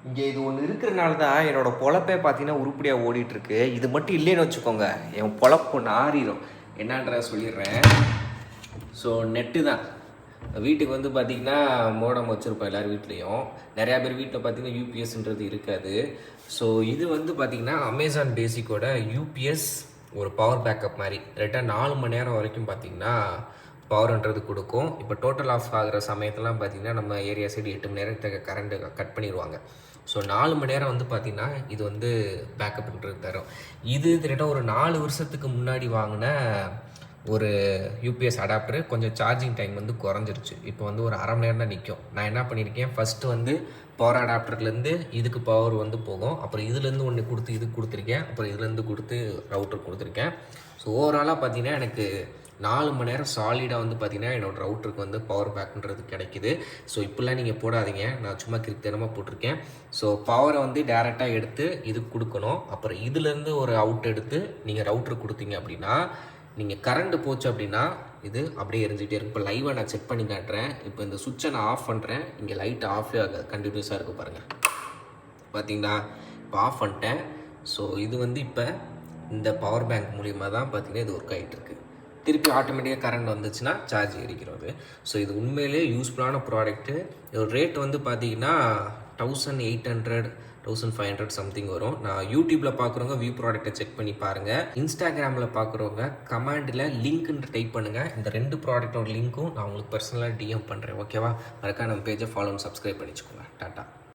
இங்கே இது ஒன்று இருக்கிறனால தான் என்னோடய பொழப்பே பார்த்தீங்கன்னா உருப்படியாக ஓடிட்டுருக்கு. இது மட்டும் இல்லைன்னு வச்சுக்கோங்க, என் பொழப்பு நாறிடும். என்னன்றத சொல்லிடுறேன். ஸோ நெட்டு தான். வீட்டுக்கு வந்து பார்த்திங்கன்னா மோடம் வச்சுருப்போம் எல்லார் வீட்லேயும். நிறையா பேர் வீட்டில் பார்த்திங்கன்னா யூபிஎஸ்ன்றது இருக்காது. ஸோ இது வந்து பார்த்திங்கன்னா அமேசான் பேசிக்கோட யூபிஎஸ் ஒரு பவர் பேக்கப் மாதிரி. கரெக்டாக 4 மணி நேரம் வரைக்கும் பார்த்திங்கன்னா பவர்ன்றது கொடுக்கும். இப்போ டோட்டல் ஆஃப் ஆகிற சமயத்துலாம் பார்த்திங்கன்னா நம்ம ஏரியா சைடு 8 மணி நேரத்துக்கு கரண்ட்டு கட் பண்ணிடுவாங்க. ஸோ 4 மணி நேரம் வந்து பார்த்திங்கன்னா இது வந்து பேக்கப்ன்றது தரும். இது கிட்டத்தட்ட ஒரு 4 வருஷத்துக்கு முன்னாடி வாங்கின ஒரு யூபிஎஸ் அடாப்டரு. கொஞ்சம் சார்ஜிங் டைம் வந்து குறைஞ்சிருச்சு. இப்போ வந்து ஒரு அரை மணி நேரம் தான் நிற்கும். நான் என்ன பண்ணியிருக்கேன், ஃபஸ்ட்டு வந்து பவர் அடாப்டர்லேருந்து இதுக்கு பவர் வந்து போகும். அப்புறம் இதுலேருந்து ஒன்று கொடுத்து இதுக்கு கொடுத்துருக்கேன். அப்புறம் இதுலேருந்து கொடுத்து ரவுட்டர் கொடுத்துருக்கேன். ஸோ ஓவராலாக பார்த்திங்கன்னா எனக்கு 4 மணி நேரம் சாலிடாக வந்து பார்த்திங்கன்னா என்னோடய ரவுட்டருக்கு வந்து பவர் பேக்குன்றது கிடைக்கிது. ஸோ இப்படிலாம் நீங்கள் போடாதீங்க, நான் சும்மா கிறுக்குத்தனமாக போட்டிருக்கேன். ஸோ பவரை வந்து டேரெக்டாக எடுத்து இதுக்கு கொடுக்கணும். அப்புறம் இதுலேருந்து ஒரு அவுட் எடுத்து நீங்கள் ரவுட்டருக்கு கொடுத்தீங்க அப்படின்னா, நீங்கள் கரண்ட்டு போச்சு அப்படின்னா இது அப்படியே எரிஞ்சிகிட்டே இருக்கும். இப்போ லைவாக நான் செக் பண்ணி காட்டுறேன். இப்போ இந்த சுவிட்சை நான் ஆஃப் பண்ணுறேன். இங்கே லைட் ஆஃபே ஆகாது, கண்டினியூஸாக இருக்குது பாருங்கள். பார்த்தீங்கன்னா இப்போ ஆஃப் பண்ணிட்டேன். ஸோ இது வந்து இப்போ இந்த பவர் பேங்க் மூலிமா தான் பார்த்திங்கன்னா இது ஒர்க் ஆகிட்டு இருக்குது. திருப்பி ஆட்டோமேட்டிக்காக கரண்ட் வந்துச்சுன்னா சார்ஜ் ஏறிக்கிறது. ஸோ இது உண்மையிலே யூஸ்ஃபுல்லான ப்ராடக்ட்டு. இதோட ரேட் வந்து பார்த்திங்கன்னா 1800 1500 சம்திங் வரும். நான் யூடியூப்பில் பார்க்குறவங்க வியூ ப்ராடக்ட்டை செக் பண்ணி பாருங்கள். இன்ஸ்டாகிராமில் பார்க்குறவங்க கமெண்டில் லிங்க்னு டைப் பண்ணுங்கள். இந்த 2 ப்ராடக்ட்டோட லிங்க்கும் நான் உங்களுக்கு பர்சனலாக டிஎம் பண்ணுறேன். ஓகேவா? மறக்காம நம்ம பேஜை ஃபாலோ அண்ட் சப்ஸ்கிரைப் பண்ணிச்சுக்கோங்க. டாட்டா.